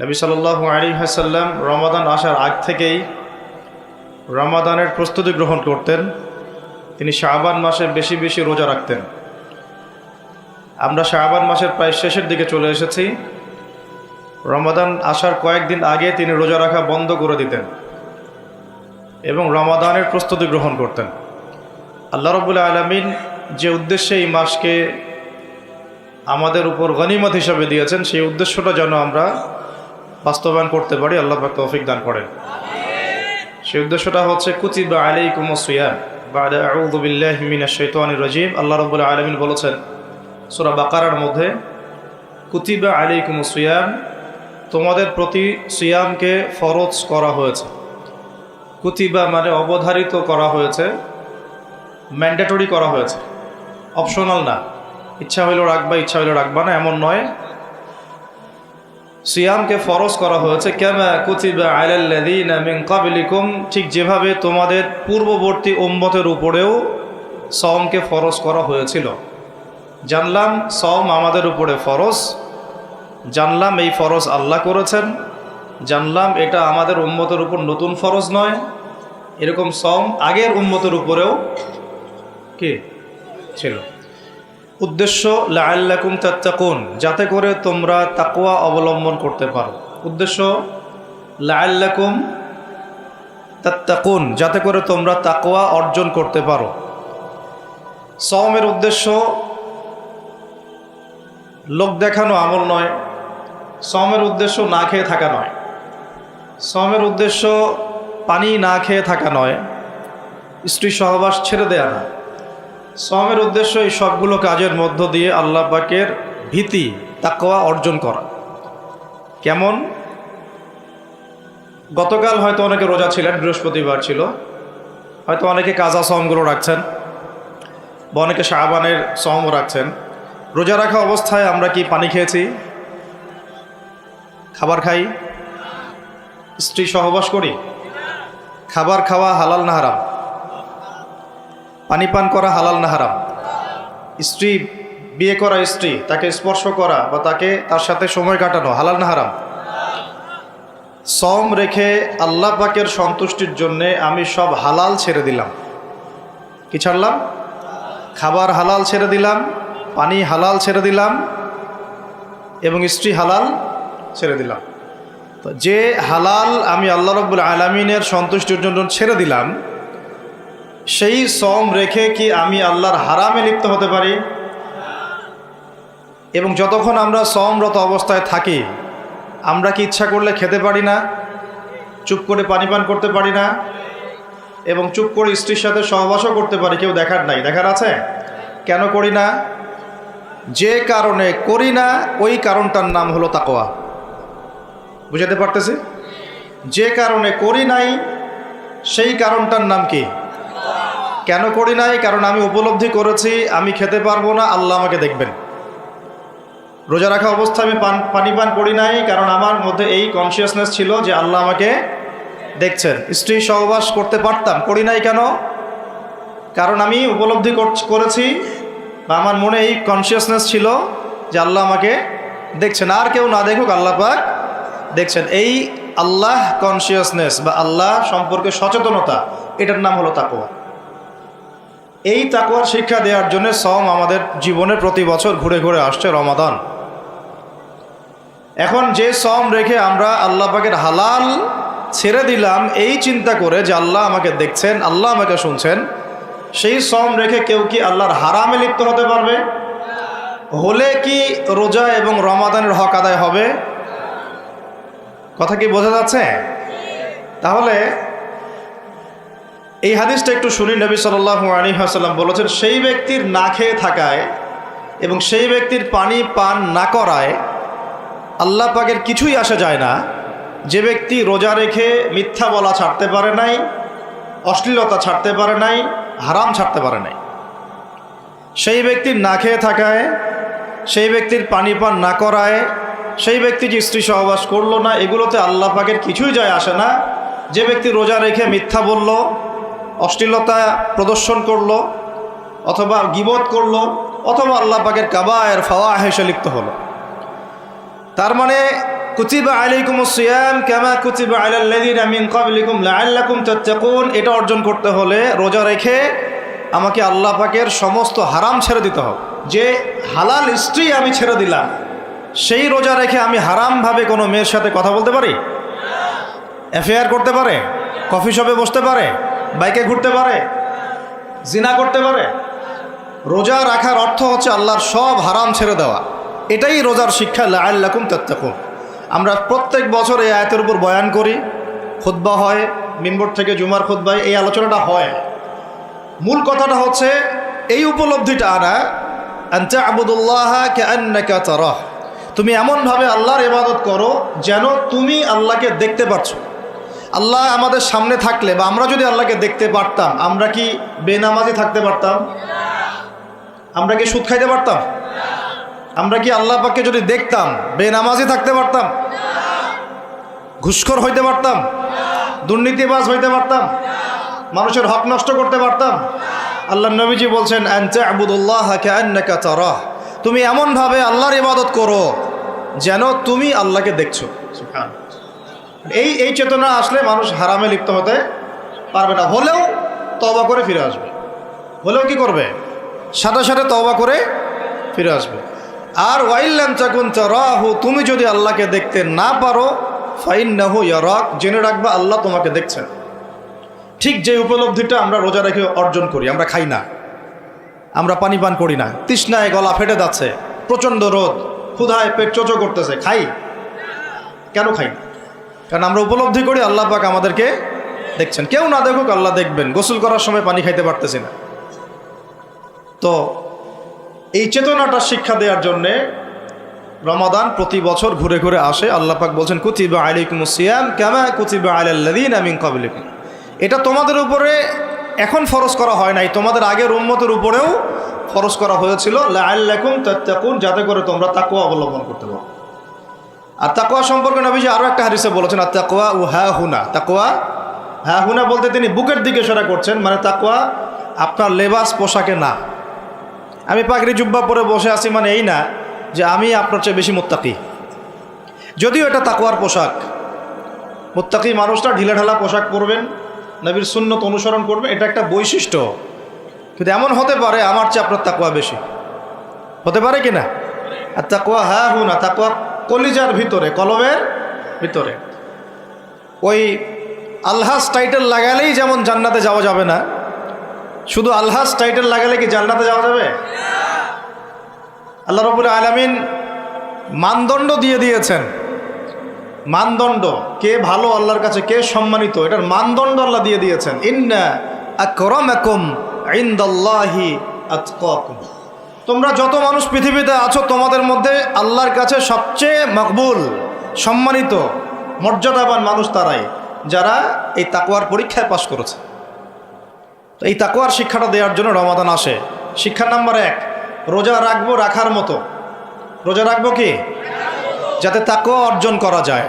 নবী সাল্লাল্লাহু আলাইহি ওয়াসাল্লাম রমাদান আসার আগ থেকেই রমাদানের প্রস্তুতি গ্রহণ করতেন। তিনি শাবান মাসে বেশি বেশি রোজা রাখতেন। আমরা শাবান মাসের প্রায় শেষের দিকে চলে এসেছি। রমাদান আসার কয়েকদিন আগে তিনি রোজা রাখা বন্ধ করে দিতেন এবং রমাদানের প্রস্তুতি গ্রহণ করতেন। আল্লাহ রাব্বুল আলামিন যে উদ্দেশ্যে এই মাসকে আমাদের উপর গনিমত হিসাবে দিয়েছেন, সেই উদ্দেশ্যটা যেন আমরা বাস্তবায়ন করতে পারি, আল্লাহ পাক তৌফিক দান করেন। সেই উদ্দেশ্যটা হচ্ছে কুতিবা আলাইকুমুস সিয়াম বা'দা আউযু বিল্লাহি মিনাশ শাইতানির রাজীম। আল্লাহ রাব্বুল আলামিন বলেছেন সূরা বাকারার মধ্যে, কুতিবা আলাইকুমুস সিয়াম, তোমাদের প্রতি সিয়ামকে ফরজ করা হয়েছে। কুতিবা মানে অবধারিত করা হয়েছে, ম্যান্ডেটরি করা হয়েছে, অপশনাল না। ইচ্ছা হইল রাখবা, ইচ্ছা হইল রাখবা না, এমন নয়। সিয়ামকে ফরজ করা হয়েছে কামা কুতিবা আলাল্লাযীনা মিন ক্বাবলিকুম, ঠিক যেভাবে তোমাদের পূর্ববর্তী উম্মতের উপরেও সওমকে ফরজ করা হয়েছিল। জানলাম সওম আমাদের উপরে ফরজ, জানলাম এই ফরজ আল্লাহ করেছেন, জানলাম এটা আমাদের উম্মতের উপর নতুন ফরজ নয়। এরকম সওম আগের উম্মতের উপরেও কি ছিল। উদ্দেশ্য লাআল্লাকুম তাত্তাকুন, যাতে করে তোমরা তাকওয়া অবলম্বন করতে পারো। উদ্দেশ্য লাআল্লাকুম তাত্তাকুন, যাতে করে তোমরা তাকওয়া অর্জন করতে পারো। সওমের উদ্দেশ্য লোক দেখানো আমল নয়, সওমের উদ্দেশ্য না খেয়ে থাকা নয়, সওমের উদ্দেশ্য পানি না খেয়ে থাকা নয়, স্ত্রী সহবাস ছেড়ে দেয়া না। সওমের উদ্দেশ্য এই সবগুলো কাজের মধ্য দিয়ে আল্লাহ পাকের ভীতি, তাকওয়া অর্জন করা। কেমন? গতকাল হয়তো অনেকে রোজা ছিলেন, বৃহস্পতিবার ছিল, হয়তো অনেকে কাজা সওমগুলো রাখছেন বা অনেকে শাবানের সওমও রাখছেন। রোজা রাখা অবস্থায় আমরা কি পানি খেয়েছি, খাবার খাই, স্ত্রী সহবাস করি? খাবার খাওয়া হালাল না হারাম? পানি পান করা হালাল না হারাম? স্ত্রী, বিয়ে করা স্ত্রী, তাকে স্পর্শ করা বা তার সাথে সময় কাটানো হালাল না হারাম? সওম রেখে আল্লাহ পাকের সন্তুষ্টির জন্যে আমি সব হালাল ছেড়ে দিলাম। কি ছাড়লাম? খাবার হালাল ছেড়ে দিলাম, পানি হালাল ছেড়ে দিলাম এবং স্ত্রী হালাল ছেড়ে দিলাম। তো যে হালাল আমি আল্লাহ রাব্বুল আলামিনের সন্তুষ্টির জন্য ছেড়ে দিলাম, সেই সওম রেখে কি আমি আল্লাহর হারামে লিপ্ত হতে পারি? এবং যতক্ষণ আমরা সওমরত অবস্থায় থাকি, আমরা কি ইচ্ছা করলে খেতে পারি না, চুপ করে পানি পান করতে পারি না, এবং চুপ করে স্ত্রীর সাথে সহবাসও করতে পারি, কেউ দেখার নাই? দেখার আছে? কেন করি না? যে কারণে করি না ওই কারণটার নাম হলো তাকওয়া। বুঝাতে পারতেছি? যে কারণে করি নাই সেই কারণটার নাম কি? কেন করি নাই? কারণ আমি উপলব্ধি করেছি আমি খেতে পারবো না, আল্লাহ আমাকে দেখবেন। রোজা রাখা অবস্থায় আমি পানি পান করি নাই কারণ আমার মধ্যে এই কনসিয়াসনেস ছিল যে আল্লাহ আমাকে দেখছেন। স্ত্রী সহবাস করতে পারতাম, করি নাই কেন? কারণ আমি উপলব্ধি করেছি বা আমার মনে এই কনসিয়াসনেস ছিল যে আল্লাহ আমাকে দেখছেন, আর কেউ না দেখুক আল্লাহ পাক দেখছেন। এই আল্লাহ কনসিয়াসনেস বা আল্লাহ সম্পর্কে সচেতনতা, এটার নাম হলো তাকওয়া। এই তাকওয়ার শিক্ষা দেওয়ার জন্য সওম আমাদের জীবনে প্রতি বছর ঘুরে ঘুরে আসছে রমাদান। এখন যে সওম রেখে আমরা আল্লাহ পাকের হালাল ছেড়ে দিলাম এই চিন্তা করে যে আল্লাহ আমাকে দেখছেন, আল্লাহ আমাকে শুনছেন, সেই সওম রেখে কেউ কি আল্লাহর হারামে লিপ্ত হতে পারবে? হলে কি রোজা এবং রমাদানের হক আদায় হবে? কথা কি বোঝা যাচ্ছে? তাহলে এই হাদিসটা একটু শুনি। নবী সাল্লাল্লাহু আলাইহি ওয়াসাল্লাম বলেছেন, সেই ব্যক্তির না খেয়ে থাকায় এবং সেই ব্যক্তির পানি পান না করায় আল্লাহ পাকের কিছুই আসা যায় না। যে ব্যক্তি রোজা রেখে মিথ্যা বলা ছাড়তে পারে নাই, অশ্লীলতা ছাড়তে পারে নাই, হারাম ছাড়তে পারে নাই, সেই ব্যক্তির না খেয়ে থাকায়, সেই ব্যক্তির পানি পান না করায়, সেই ব্যক্তি যে স্ত্রী সহবাস করলো না, এগুলোতে আল্লাহ পাকের কিছুই যায় আসে না। যে ব্যক্তি রোজা রেখে মিথ্যা বলল, অশ্লীলতা প্রদর্শন করলো, অথবা গীবত করলো, অথবা আল্লাহ পাকের কাবায়ের ফাওয়াহিশে লিপ্ত হলো, তার মানে কুতিবা আলাইকুমুস সিয়াম কামা কুতিবা আলাল লাযিনা মিন ক্বাবলিকুম লাআল্লাকুম তাত্তাকুন, এটা অর্জন করতে হলে রোজা রেখে আমাকে আল্লাহ পাকের সমস্ত হারাম ছেড়ে দিতে হবে। যে হালাল স্ত্রী আমি ছেড়ে দিলাম, সেই রোজা রেখে আমি হারামভাবে কোনো মেয়ের সাথে কথা বলতে পারি, অ্যাফেয়ার করতে পারে, কফি শপে বসতে পারে, বাইকে ঘুরতে পারে, জিনা করতে পারে? রোজা রাখার অর্থ হচ্ছে আল্লাহর সব হারাম ছেড়ে দেওয়া। এটাই রোজার শিক্ষা, লাআল্লাকুম তাত্তাকুন। আমরা প্রত্যেক বছর এই আয়াতের উপর বয়ান করি, খুতবা হয়, মিম্বর থেকে জুমার খুতবায় এই আলোচনাটা হয়। মূল কথাটা হচ্ছে এই উপলব্ধিটা আনা, আনতা আবুদুল্লাহা কাআন্নাকা তারাহ, তুমি এমনভাবে আল্লাহর ইবাদত করো যেন তুমি আল্লাহকে দেখতে পাচ্ছ। আল্লাহ আমাদের সামনে থাকলে বা আমরা যদি আল্লাহকে দেখতে পারতাম, আমরা কি বেনামাজি থাকতে পারতাম? আমরা কি সুদ খাইতে পারতাম? আমরা কি আল্লাহ পাককে যদি দেখতাম বেনামাজি থাকতে পারতাম? ঘুষখোর হইতে পারতাম? দুর্নীতিবাজ হইতে পারতাম? মানুষের হক নষ্ট করতে পারতাম? আল্লাহ নবীজি বলছেন, আনতা আবুদুল্লাহা কাআন্নাকা তারাহ, তুমি এমনভাবে আল্লাহর ইবাদত করো যেন তুমি আল্লাহকে দেখছো। সুবহানাল্লাহ। এই চেতনা আসলে মানুষ হারামে লিপ্ত হতে পারবে না। হলেও তওবা করে ফিরে আসবে। হলেও কি করবে? সাথে সাথে তওবা করে ফিরে আসবে। আর ওয়াইল্লাম তাকুন তারাহু, তুমি যদি আল্লাহকে দেখতে না পারো, ফাইন্নাহু ইয়ারাক, জেনে রাখবা আল্লাহ তোমাকে দেখছেন। ঠিক যে উপলব্ধিটা আমরা রোজা রেখে অর্জন করি। আমরা খাই না, আমরা পানি পান করি না, তৃষ্ণায় গলা ফেটে যাচ্ছে, প্রচণ্ড রোদ, ক্ষুধায় পেট চোচো করতেছে, খাই কেন? খাই না কারণ আমরা উপলব্ধি করি আল্লাহ পাক আমাদেরকে দেখছেন। কেউ না দেখুক আল্লাহ দেখবেন। গোসল করার সময় পানি খাইতে পারতেছি না। তো এই চেতনাটা শিক্ষা দেওয়ার জন্যে রমাদান প্রতি বছর ঘুরে ঘুরে আসে। আল্লাহ পাক বলছেন, কুতিবা আলাইকুমুস সিয়াম কামা কুতিবা আলাল লাযিনা মিন ক্বাবলিকুম, এটা তোমাদের উপরে এখন ফরজ করা হয় নাই, তোমাদের আগের উম্মতের উপরেও ফরজ করা হয়েছিল, লাআল্লাকুম তাত্তাকুন, যাতে করে তোমরা তাকওয়া অবলম্বন করতে পারো। আর তাকওয়া সম্পর্কে নবীজি আরও একটা হাদিসে বলেছেন, আর তাকওয়া ও হা হুনা, তাকওয়া হা হুনা বলতে তিনি বুকের দিকে ইশারা করছেন, মানে তাকওয়া আপনার লেবাস পোশাকে না। আমি পাগড়ি জুব্বা পরে বসে আছি মানে এই না যে আমি আপনার চেয়ে বেশি মুত্তাকি, যদিও এটা তাকওয়ার পোশাক। মুত্তাকি মানুষটা ঢিলাঢালা পোশাক পরবেন, নবীর সুন্নত অনুসরণ করবেন, এটা একটা বৈশিষ্ট্য। কিন্তু এমন হতে পারে আমার চেয়ে আপনার তাকওয়া বেশি, হতে পারে কি না? আর তাকওয়া হা হুনা, তাকওয়া কলিজার ভিতরে, কলবের ভিতরে। ওই আলহাজ টাইটেল লাগালেই যেমন জান্নাতে যাওয়া যাবে না, শুধু আলহাজ টাইটেল লাগালে কি জান্নাতে যাওয়া যাবে? আল্লাহ রাব্বুল আলামিন মানদণ্ড দিয়ে দিয়েছেন। মানদণ্ড, কে ভালো আল্লাহর কাছে, কে সম্মানিত, এটার মানদণ্ড আল্লাহ দিয়ে দিয়েছেন। ইন্না আকরামাকুম ইনদাল্লাহি আতকাকুম, তোমরা যত মানুষ পৃথিবীতে আছো তোমাদের মধ্যে আল্লাহর কাছে সবচেয়ে মকবুল, সম্মানিত, মর্যাদাবান মানুষ তারাই যারা এই তাকওয়ার পরীক্ষায় পাশ করেছে। তো এই তাকওয়ার শিক্ষাটা দেওয়ার জন্য রমাদান আসে। শিক্ষা নাম্বার 1, রোজা রাখবো রাখার মতো। রোজা রাখবো কি? যাতে তাকওয়া অর্জন করা যায়।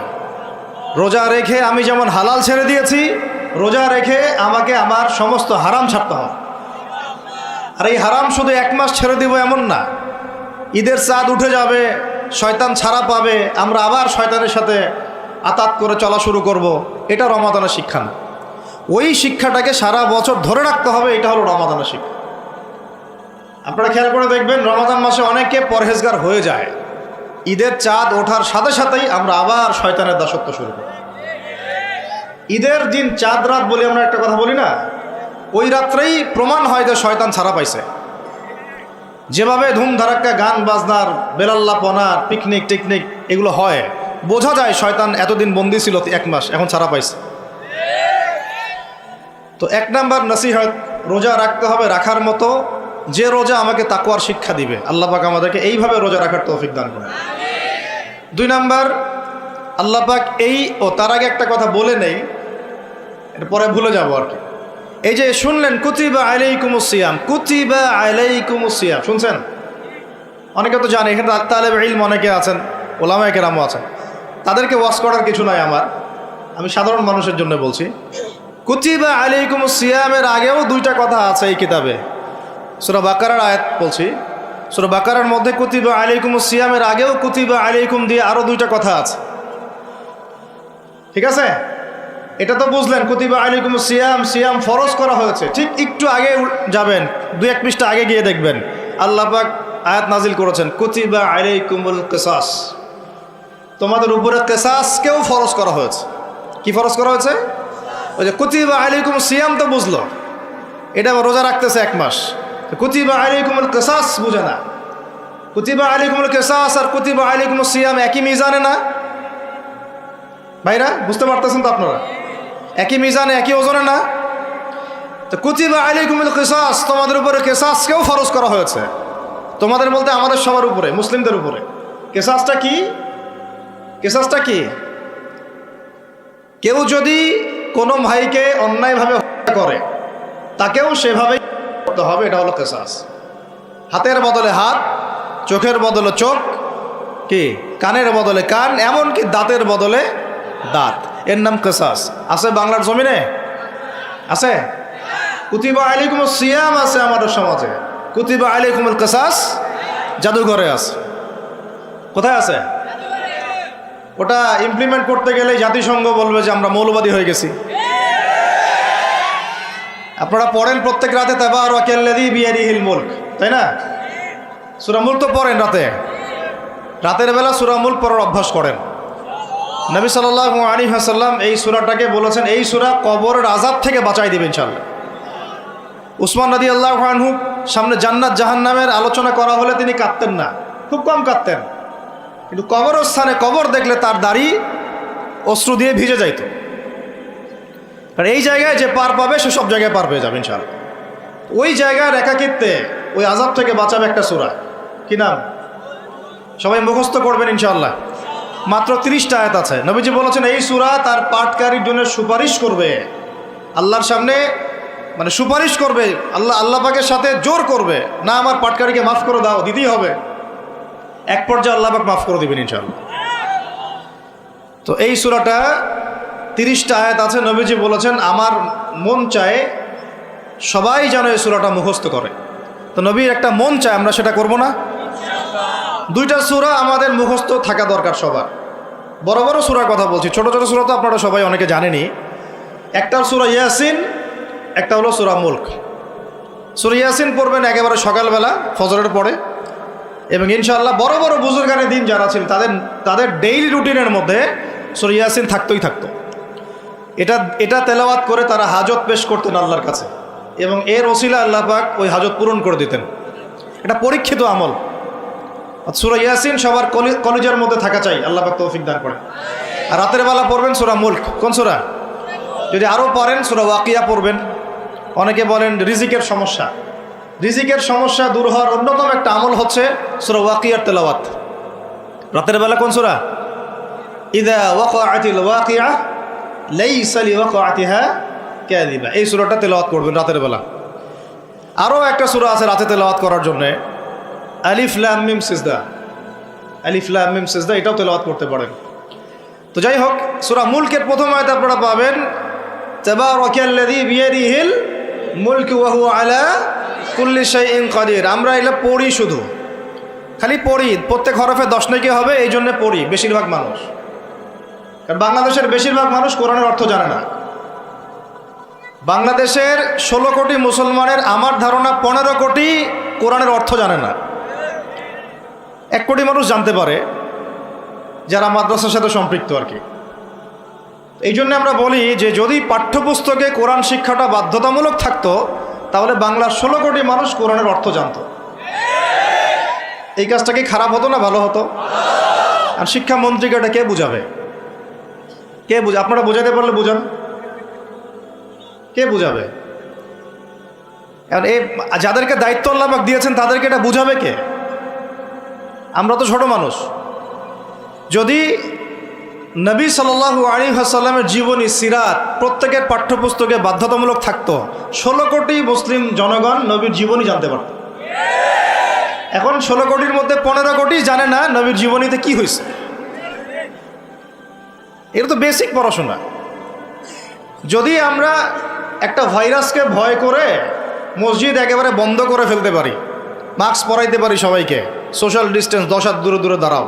রোজা রেখে আমি যেমন হালাল ছেড়ে দিয়েছি, রোজা রেখে আমাকে আমার সমস্ত হারাম ছাড়তে হবে। আর এই হারাম শুধু 1 মাস ছেড়ে দিব এমন না। ঈদের চাঁদ উঠে যাবে, শয়তান ছাড়া পাবে, আমরা আবার শয়তানের সাথে আতাত করে চলা শুরু করব, এটা রমাদানের শিক্ষা না। ওই শিক্ষাটাকে সারা বছর ধরে রাখতে হবে, এটা হলো রমাদানের শিক্ষা। আপনারা খেয়াল করে দেখবেন রমাদান মাসে অনেকে পরহেজগার হয়ে যায়, ঈদের চাঁদ ওঠার সাথে সাথেই আমরা আবার শয়তানের দাসত্ব শুরু করি। ঈদের দিন চাঁদ রাত বলি আমরা একটা কথা বলি না, ওই রাত্রেই প্রমাণ হয় যে শয়তান ছাড়া পাইছে। যেভাবে ধুমধারাক্কা গান বাজনার, বেলাল্লাপনার, পিকনিক টিকনিক এগুলো হয়, বোঝা যায় শয়তান এতদিন বন্দি ছিল 1 মাস, এখন ছাড়া পাইছে। তো 1 নাম্বার নসিহত, রোজা রাখতে হবে রাখার মতো, যে রোজা আমাকে তাকওয়ার শিক্ষা দিবে। আল্লাহ পাক আমাদেরকে এইভাবে রোজা রাখার তৌফিক দান করুন। 2 নাম্বার, আল্লাহ পাক তার আগে একটা কথা বলে নেই, এরপরে ভুলে যাব আর কি। এই যে শুনলেন কুতিবা আলাইকুমুস সিয়াম, কুতিবা আলাইকুমুস সিয়াম, শুনছেন? অনেকে তো জানে, এখানে তালেবে ইলম অনেকে আছেন, ওলামায়ে কেরামও আছেন, তাদেরকে ওয়াজ করার কিছু নাই আমার, আমি সাধারণ মানুষের জন্য বলছি। কুতিবা আলাইকুমুস সিয়ামের আগেও 2টা কথা আছে এই কিতাবে। সূরা বাকারার আয়াত বলছি, সূরা বাকারার মধ্যে কুতিবা আলাইকুমুস সিয়ামের আগেও কুতিবা আলাইকুম দিয়ে আরও 2টা কথা আছে। ঠিক আছে? এটা তো বুঝলেন, কুতিবা আলাইকুমুস সিয়াম, সিয়াম ফরজ করা হয়েছে। ঠিক একটু আগে যাবেন, 2-1 পৃষ্ঠা আগে গিয়ে দেখবেন আল্লাহ পাক আয়াত নাজিল করেছেন, কুতিবা আলাইকুমুল কিসাস, তোমাদের উপরে কিসাসকেও ফরজ করা হয়েছে। কি ফরজ করা হয়েছে? ওই যে কুতিবা আলাইকুমুস সিয়াম তো বুঝলো, এটা রোজা রাখতেছে 1 মাস, কুতিবা আলাইকুমুল কিসাস বুঝে না। কুতিবা আলাইকুমুল কিসাস আর কুতিবা আলাইকুমুস সিয়াম একই মিজানে না ভাইরা? বুঝতে পারতেছেন তো আপনারা? একই মিজানে, একই ওজনে না? তো কুতিবা আলাইকুমুল কিসাস, তোমাদের উপরে কিসাসকেও ফরজ করা হয়েছে। তোমাদের বলতে আমাদের সবার উপরে, মুসলিমদের উপরে। কিসাসটা কি? কিসাসটা কি? কেউ যদি কোনো ভাইকে অন্যায়ভাবে হত্যা করে, তাকেও সেভাবেই করতে হবে, এটা হলো কিসাস। হাতের বদলে হাত, চোখের বদলে চোখ, কি কানের বদলে কান, এমনকি দাঁতের বদলে দাঁত, এর নাম কিসাস। আছে বাংলার জমিনে? আছে? কুতিবা আলাইকুমুস সিয়াম আছে আমাদের সমাজে, কুতিবা আলাইকুমুল কিসাস জাদুঘরে আছে। কোথায় আছে? ওটা ইমপ্লিমেন্ট করতে গেলে জাতিসংঘ বলবে যে আমরা মৌলবাদী হয়ে গেছি। আপনারা পড়েন প্রত্যেক রাতে তাবারাকাল্লাযী বিয়াদিহিল মুলক, তাই না? সূরা মুলক তো পড়েন রাতে, রাতের বেলা সূরা মুলক পড়ার অভ্যাস করেন। নবী সাল্লাল্লাহু আলাইহি ওয়াসাল্লাম এই সূরাটাকে বলেছেন এই সূরা কবরের আযাব থেকে বাঁচাই দিবে ইনশাআল্লাহ। উসমান রাদিয়াল্লাহু আনহু সামনে জান্নাত জাহান্নামের আলোচনা করা হলে তিনি কাঁদতেন না, খুব কম কাঁদতেন, কিন্তু কবরস্থানে কবর দেখলে তার দাড়ি অশ্রু দিয়ে ভিজে যাইত। আর এই জায়গায় যে পার পাবে সে সব জায়গায় পার পেয়ে যাবে ইনশাআল্লাহ। ওই জায়গার একাকিত্বে ওই আযাব থেকে বাঁচাবে একটা সূরা, কি নাম? সবাই মুখস্থ করবেন ইনশাআল্লাহ। মাত্র 30টা আয়াত আছে। নবীজি বলেছেন এই সূরা তার পাঠকারীর জন্য সুপারিশ করবে আল্লাহর সামনে, মানে সুপারিশ করবে আল্লাহ পাকের সাথে জোর করবে, না আমার পাঠকারীকে মাফ করে দাও, দিতেই হবে। এক পর্যায়ে আল্লাহ পাক মাফ করে দিবেন ইনশাআল্লাহ। তো এই সূরাটা 30টা আয়াত আছে। নবীজি বলেছেন আমার মন চায় সবাই যেন এই সূরাটা মুখস্থ করে। তো নবীর একটা মন চায়, আমরা সেটা করব না? 2টা সূরা আমাদের মুখস্থ থাকা দরকার সবার। বড় বড় সূরার কথা বলছি, ছোট ছোট সূরা তো আপনারা সবাই অনেকে জানেনই। একটা সূরা ইয়াসিন, একটা হলো সূরা মুলক। সূরা ইয়াসিন পড়বেন একেবারে সকালবেলা ফজরের পরে, এবং ইনশাআল্লাহ বড় বড় বুজুর্গানের দিন যারা ছিলেন তাদের ডেইলি রুটিনের মধ্যে সূরা ইয়াসিন থাকতোই থাকতো। এটা তেলাওয়াত করে তারা হাজত পেশ করতেন আল্লাহর কাছে, এবং এর ওসিলা আল্লাহ পাক ওই হাজত পূরণ করে দিতেন। এটা পরীক্ষিত আমল। সূরা ইয়াসিন সবার কলিজার মধ্যে থাকা চাই, আল্লাহ পাক তৌফিক দান করেন। আর রাতের বেলা পড়বেন সূরা মুলক। কোন সূরা? যদি আরও পারেন সূরা ওয়াকিয়া পড়বেন। অনেকে বলেন রিজিকের সমস্যা, রিজিকের সমস্যা দূর হওয়ার অন্যতম একটা আমল হচ্ছে সূরা ওয়াকিয়ার তেলাওয়াত। রাতের বেলা কোন সূরা? ইযা ওয়াকাআতিল ওয়াকিআ লাইসা লিওয়াকাআতিহা কাযিবা, এই সূরাটা তেলাওয়াত করবেন রাতের বেলা। আরও একটা সূরা আছে রাতে তেলাওয়াত করার জন্য, আলিফ লাম মিম সিজদা, আলিফ লাম মিম সিজদা, এটাও তেলাওয়াত করতে পারেন। তো যাই হোক, সূরা মুলকের প্রথম আয়াত আপনারা পাবেন তাবারাকাল্লাযী বিয়াদিহিল মুলকু ওয়া হুয়া আলা কুল্লি শাইইন কাদির। আমরা এটা পড়ি, শুধু খালি পড়ি, প্রত্যেক হরফে 10 নেকি হবে, এই জন্য পড়ি বেশিরভাগ মানুষ। কারণ বাংলাদেশের বেশিরভাগ মানুষ কোরআনের অর্থ জানে না। বাংলাদেশের 16 কোটি মুসলমানের আমার ধারণা 15 কোটি কোরআনের অর্থ জানে না। 1 কোটি মানুষ জানতে পারে যারা মাদ্রাসার সাথে সম্পৃক্ত আর কি। এই জন্য আমরা বলি যে যদি পাঠ্যপুস্তকে কোরআন শিক্ষাটা বাধ্যতামূলক থাকতো, তাহলে বাংলার 16 কোটি মানুষ কোরআনের অর্থ জানতো। এই কাজটা কি খারাপ হতো না ভালো হতো? আর শিক্ষামন্ত্রীকে এটা কে বুঝাবে? কে বুঝাবে? আপনারা বোঝাতে পারলে বুঝান, কে বুঝাবে? এই যাদেরকে দায়িত্ব আল্লাহ পাক দিয়েছেন তাদেরকে এটা বুঝাবে কে? আমরা তো ছোট মানুষ। যদি নবী সাল্লাল্লাহু আলাইহি ওয়াসাল্লামের জীবনী সিরাত প্রত্যেকের পাঠ্যপুস্তকে বাধ্যতামূলক থাকতো, 16 কোটি মুসলিম জনগণ নবীর জীবনী জানতে পারত। এখন 16 কোটির মধ্যে 15 কোটি জানে না নবীর জীবনীতে কি হয়েছে। এটা তো বেসিক পড়াশোনা। যদি আমরা একটা ভাইরাসকে ভয় করে মসজিদ একেবারে বন্ধ করে ফেলতে পারি, মাস্ক পরাইতে পারি সবাইকে, সোশ্যাল ডিস্টেন্স 10 হাত দূরে দূরে দাঁড়াও,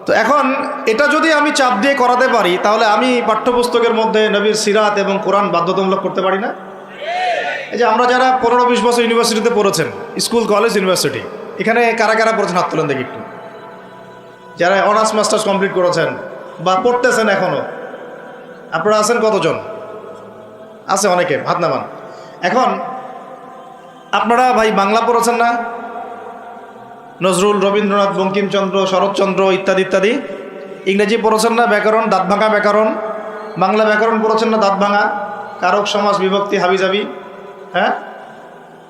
তো তো এখন এটা যদি আমি চাপ দিয়ে করাতে পারি, তাহলে আমি পাঠ্যপুস্তকের মধ্যে নবীর সিরাত এবং কোরআন বাধ্যতামূলক করতে পারি না? এই যে আমরা যারা 15-20 বছর ইউনিভার্সিটিতে পড়েছেন, স্কুল কলেজ ইউনিভার্সিটি, এখানে কারা কারা পড়েছেন হাত তোলেন দেখি একটু। যারা অনার্স মাস্টার্স কমপ্লিট করেছেন বা পড়তেছেন এখনও, আপনারা আছেন কতজন? আছে অনেকে, হাত নামান। এখন আপনারা ভাই বাংলা পড়েছেন না? নজরুল, রবীন্দ্রনাথ, বঙ্কিমচন্দ্র, শরৎচন্দ্র ইত্যাদি ইত্যাদি। ইংরেজি পড়েছেন না? ব্যাকরণ, দাঁত ভাঙা ব্যাকরণ। বাংলা ব্যাকরণ পড়েছেন না? দাঁত ভাঙা, কারক, সমাস, বিভক্তি, হাবিজাবি। হ্যাঁ,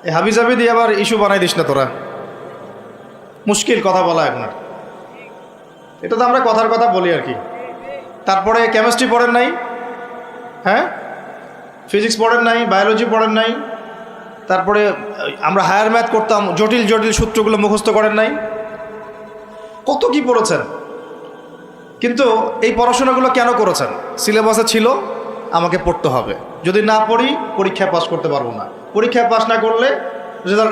এই হাবিজাবি দিয়ে আবার ইস্যু বানাই দিস না তোরা, মুশকিল কথা বলা এখন। এটা তো আমরা কথার কথা বলি আর কি। তারপরে কেমিস্ট্রি পড়েন নাই? হ্যাঁ, ফিজিক্স পড়েন নাই? বায়োলজি পড়েন নাই? তারপরে আমরা হায়ার ম্যাথ করতাম, জটিল জটিল সূত্রগুলো মুখস্থ করেন নাই? কত কি পড়েছেন। কিন্তু এই পড়াশোনাগুলো কেন করেছেন? সিলেবাসে ছিল আমাকে পড়তে হবে, যদি না পড়ি পরীক্ষায় পাস করতে পারবো না, পরীক্ষায় পাস না করলে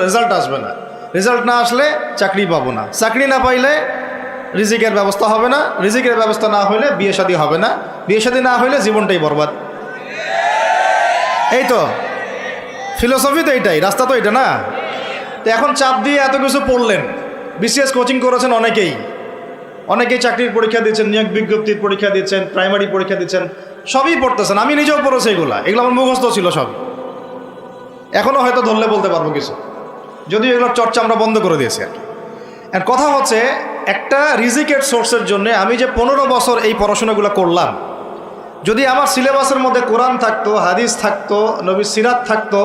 রেজাল্ট আসবে না, রেজাল্ট না আসলে চাকরি পাবো না, চাকরি না পাইলে রিজিকের ব্যবস্থা হবে না, রিজিকের ব্যবস্থা না হলে বিয়ে শাদী হবে না, বিয়ে শাদী না হলে জীবনটাই বরবাদ। এই তো ফিলোসফি, তো এইটাই, রাস্তা তো এটা না। তো এখন চাপ দিয়ে এত কিছু পড়লেন, বিসিএস কোচিং করেছেন অনেকেই চাকরির পরীক্ষা দিচ্ছেন, নিয়োগ বিজ্ঞপ্তির পরীক্ষা দিচ্ছেন, প্রাইমারি পরীক্ষা দিচ্ছেন, সবই পড়তেছেন। আমি নিজেও পড়েছি এগুলো আমার মুখস্থ ছিল সব, এখনও হয়তো ধরলে বলতে পারবো কিছু, যদিও এগুলোর চর্চা আমরা বন্ধ করে দিয়েছি আর কি। আর কথা হচ্ছে, একটা রিজিকের সোর্সের জন্য আমি যে 15 বছর এই পড়াশোনাগুলো করলাম, যদি আমার সিলেবাসের মধ্যে কোরআন থাকতো, হাদিস থাকতো, নবী সিরাত থাকতো,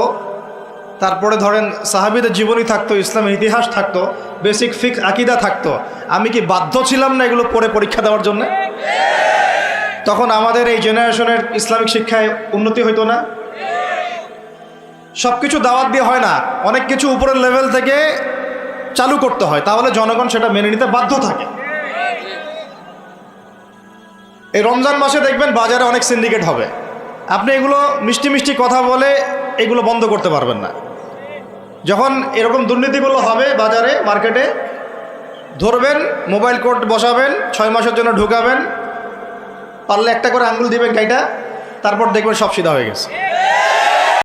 তারপরে ধরেন সাহাবীদের জীবনী থাকতো, ইসলামের ইতিহাস থাকতো, বেসিক ফিকহ আকীদা থাকতো, আমি কি বাধ্য ছিলাম না এগুলো পড়ে পরীক্ষা দেওয়ার জন্য? তখন আমাদের এই জেনারেশনের ইসলামিক শিক্ষায় উন্নতি হইতো না? সব কিছু দাওয়াত দিয়ে হয় না, অনেক কিছু উপরের লেভেল থেকে চালু করতে হয়, তাহলে জনগণ সেটা মেনে নিতে বাধ্য থাকে। এই রমজান মাসে দেখবেন বাজারে অনেক সিন্ডিকেট হবে, আপনি এগুলো মিষ্টি মিষ্টি কথা বলে এগুলো বন্ধ করতে পারবেন না। যখন এরকম দুর্নীতিগুলো হবে বাজারে, মার্কেটে, ধরবেন, মোবাইল কোর্ট বসাবেন, 6 মাসের জন্য ঢুকাবেন, পারলে একটা করে আঙ্গুল দিবেন গাইটা, তারপর দেখবেন সব সিধা হয়ে গেছে।